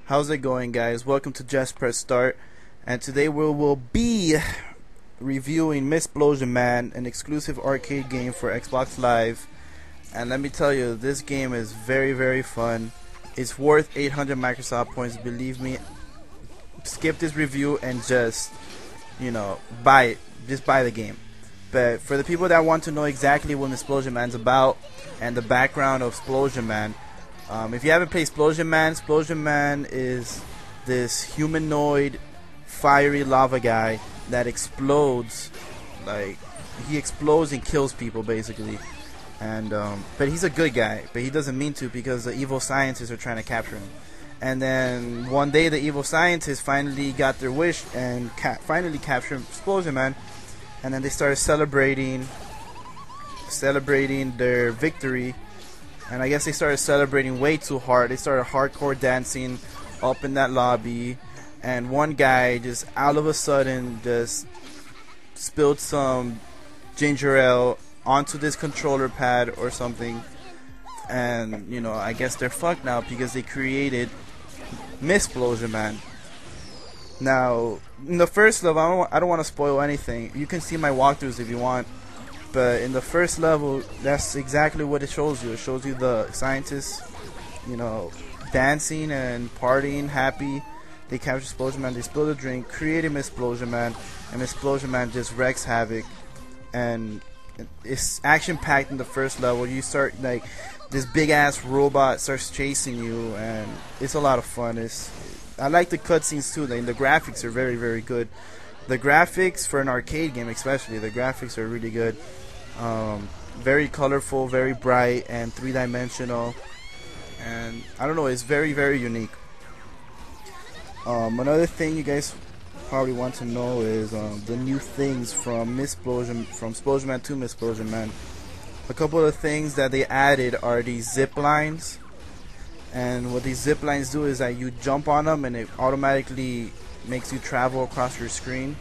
How's it going, guys? Welcome to Just Press Start, and today we will be reviewing Splosion Man, an exclusive arcade game for Xbox Live. And let me tell you, this game is very fun. It's worth 800 Microsoft points, believe me. Skip this review and just, buy it. Just buy the game. But for the people that want to know exactly what Splosion Man's about and the background of Splosion Man, if you haven't played Splosion Man is this humanoid fiery lava guy that explodes. Like, he explodes and kills people basically. And but he's a good guy, but he doesn't mean to because the evil scientists are trying to capture him. And then one day the evil scientists finally got their wish and finally captured Splosion Man. And then they started celebrating their victory. And I guess they started celebrating way too hard. They started hardcore dancing up in that lobby. And one guy just out of a sudden just spilled some ginger ale onto this controller pad or something. And, I guess they're fucked now because they created Splosion Man. Now, in the first level, I don't want to spoil anything. You can see my walkthroughs if you want. But in the first level, that's exactly what it shows you. It shows you the scientists, dancing and partying, happy. They capture Splosion Man, they spill the drink, creating Splosion Man, and Splosion Man just wreaks havoc. And it's action-packed in the first level. You start, this big-ass robot starts chasing you, and it's a lot of fun. I like the cutscenes too. The graphics are very good. The graphics for an arcade game, especially, the graphics are really good. Very colorful, very bright, and three-dimensional. And I don't know, it's very unique. Another thing you guys probably want to know is the new things from Splosion Man to Splosion Man. A couple of things that they added are these zip lines. And what these zip lines do is that you jump on them and it automatically makes you travel across your screen.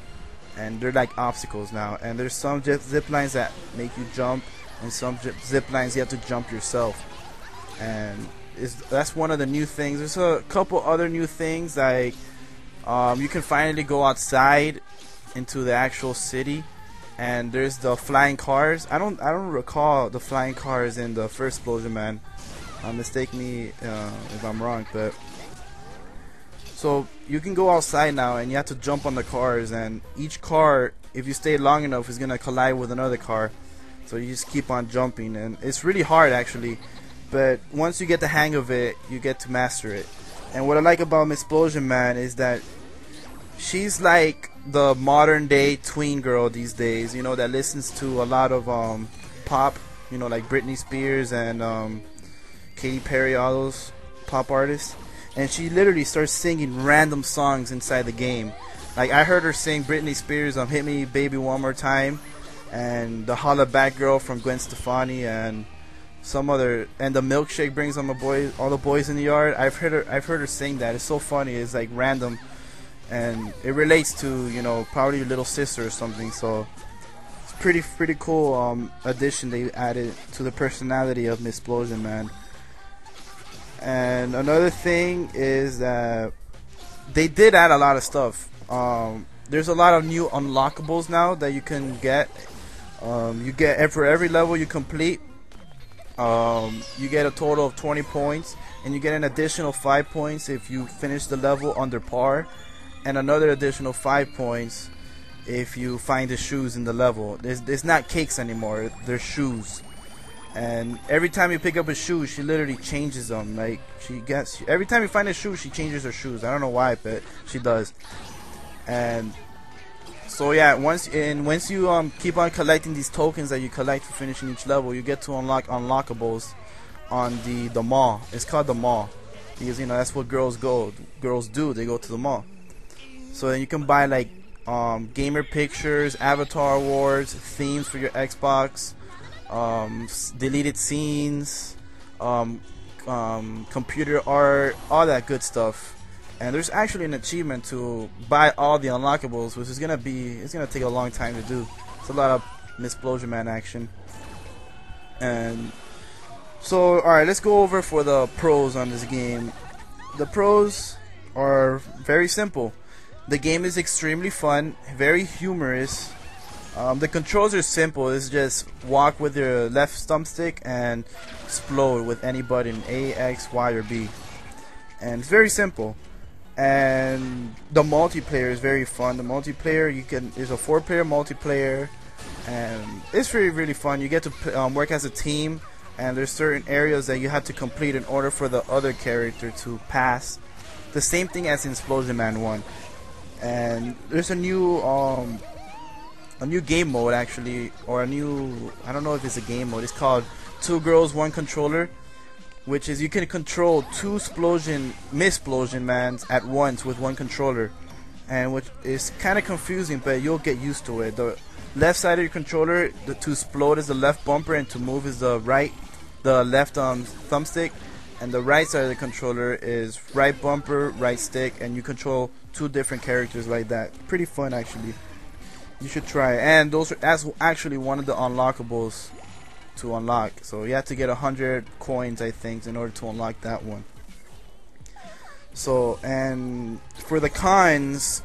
And they're like obstacles now. And there's some zip lines that make you jump, and some zip lines you have to jump yourself. And that's one of the new things. There's a couple other new things, like you can finally go outside into the actual city. And there's the flying cars. I don't recall the flying cars in the first Splosion Man. Mistake me if I'm wrong, but so you can go outside now and you have to jump on the cars, and each car, if you stay long enough, is gonna collide with another car. So you just keep on jumping, and it's really hard actually, but once you get the hang of it, you get to master it. And what I like about Splosion Man is that she's like the modern day tween girl these days, that listens to a lot of pop, like Britney Spears and Katy Perry, all those pop artists. And she literally starts singing random songs inside the game. Like, I heard her sing Britney Spears' Hit Me Baby One More Time, and the Holla Back Girl from Gwen Stefani, and some other, and the Milkshake brings on all the boys in the yard. I've heard her sing that. It's so funny. It's like random, and it relates to probably your little sister or something. So it's pretty cool addition they added to the personality of Splosion Man. And another thing is that they did add a lot of stuff. There's a lot of new unlockables now that you can get. You get for every level you complete, you get a total of 20 points, and you get an additional 5 points if you finish the level under par, and another additional 5 points if you find the shoes in the level. There's not cakes anymore, they're shoes. And every time you pick up a shoe, she literally changes them. Like, every time you find a shoe, she changes her shoes. I don't know why, but she does. And so yeah, once you keep on collecting these tokens that you collect for finishing each level, you get to unlock unlockables on the mall. It's called the mall because that's what girls do. They go to the mall. So then you can buy like gamer pictures, avatar awards, themes for your Xbox, deleted scenes, computer art, all that good stuff. And there's actually an achievement to buy all the unlockables, which is it's gonna take a long time to do. It's a lot of Splosion Man action. And so, alright, let's go over for the pros on this game. The pros, are very simple. The game is extremely fun, very humorous. The controls are simple. It's just walk with your left thumbstick and explode with any button, A, X, Y, or B. And it's very simple. And the multiplayer is very fun. The multiplayer is a 4-player multiplayer, and it's really fun. You get to work as a team, and there's certain areas that you have to complete in order for the other character to pass. The same thing as in Splosion Man 1. And there's a new game mode actually, or a new, I don't know if it's a game mode. It's called 2 Girls 1 Controller, which is you can control 2 Splosion Mans at once with 1 controller, and which is kind of confusing, but you'll get used to it. The left side of your controller, to explode is the left bumper, and to move is the left thumbstick, and the right side of the controller is right bumper, right stick, and you control 2 different characters like that. Pretty fun actually. You should try it. And that's actually one of the unlockables to unlock. So you have to get 100 coins, I think, in order to unlock that one. So, and for the cons,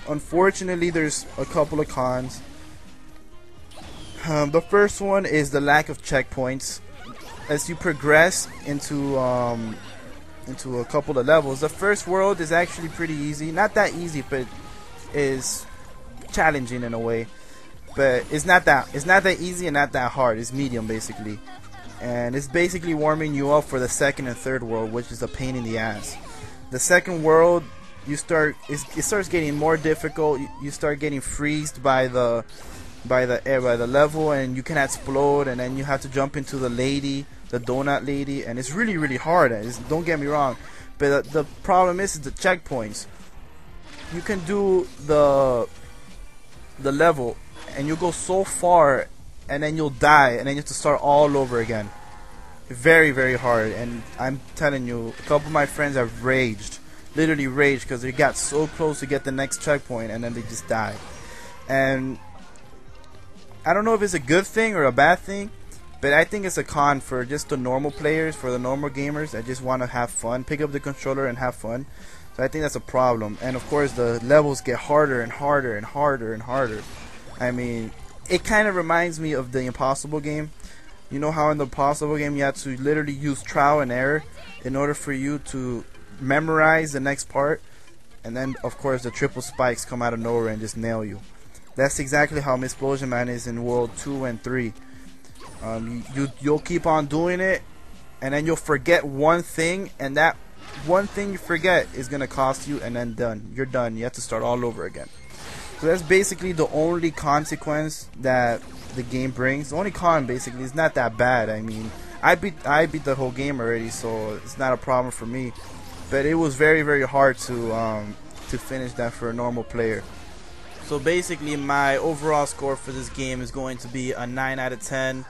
unfortunately there's a couple of cons. The first one is the lack of checkpoints. As you progress into a couple of levels, the first world is actually pretty easy. Not that easy, but is challenging in a way. But it's not that easy and not that hard. It's medium basically, and it's basically warming you up for the second and third world, which is a pain in the ass. The second world, it starts getting more difficult. You start getting freezed by the level, and you can explode, and then you have to jump into the donut lady, and it's really hard. Don't get me wrong, but the problem is the checkpoints. You can do the level, and you go so far, and then you'll die, and then you have to start all over again. Very hard. And I'm telling you, a couple of my friends have literally raged, because they got so close to get the next checkpoint, and then they just died. And I don't know if it's a good thing or a bad thing, but I think it's a con for just the normal players, for the normal gamers that just want to have fun, pick up the controller and have fun. So I think that's a problem. And of course the levels get harder and harder and harder and harder. I mean, it kind of reminds me of the Impossible game. You know how in the Impossible game you have to literally use trial and error in order for you to memorize the next part, and then of course the triple spikes come out of nowhere and just nail you. That's exactly how Splosion Man is in World 2 and 3. You'll keep on doing it, and then you'll forget one thing, and that one thing you forget is gonna cost you, and then you're done. You have to start all over again. So that's basically the only consequence that the game brings. The only con basically is not that bad. I mean, I beat the whole game already, so it's not a problem for me. But it was very hard to finish that for a normal player. So basically my overall score for this game is going to be a 9 out of 10.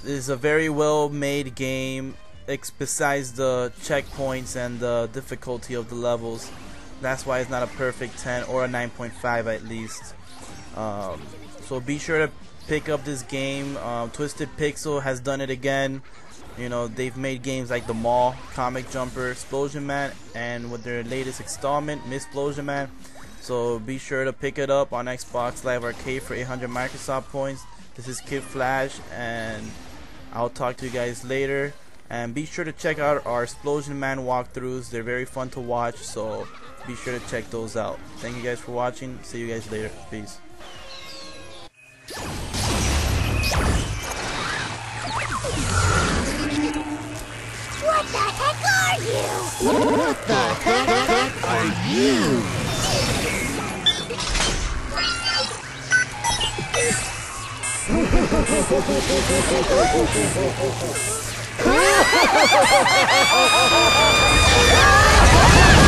This is a very well made game, besides the checkpoints and the difficulty of the levels. That's why it's not a perfect 10 or a 9.5 at least. So be sure to pick up this game. Twisted Pixel has done it again. You know, they've made games like The Mall, Comic Jumper, Splosion Man, and with their latest installment, Splosion Man. So be sure to pick it up on Xbox Live Arcade for 800 Microsoft points. This is Kid Flash, and I'll talk to you guys later. And be sure to check out our Splosion Man walkthroughs. They're very fun to watch, so be sure to check those out. Thank you guys for watching. See you guys later. Peace. What the heck are you? What the heck are you? Ha ha ha ha ha ha!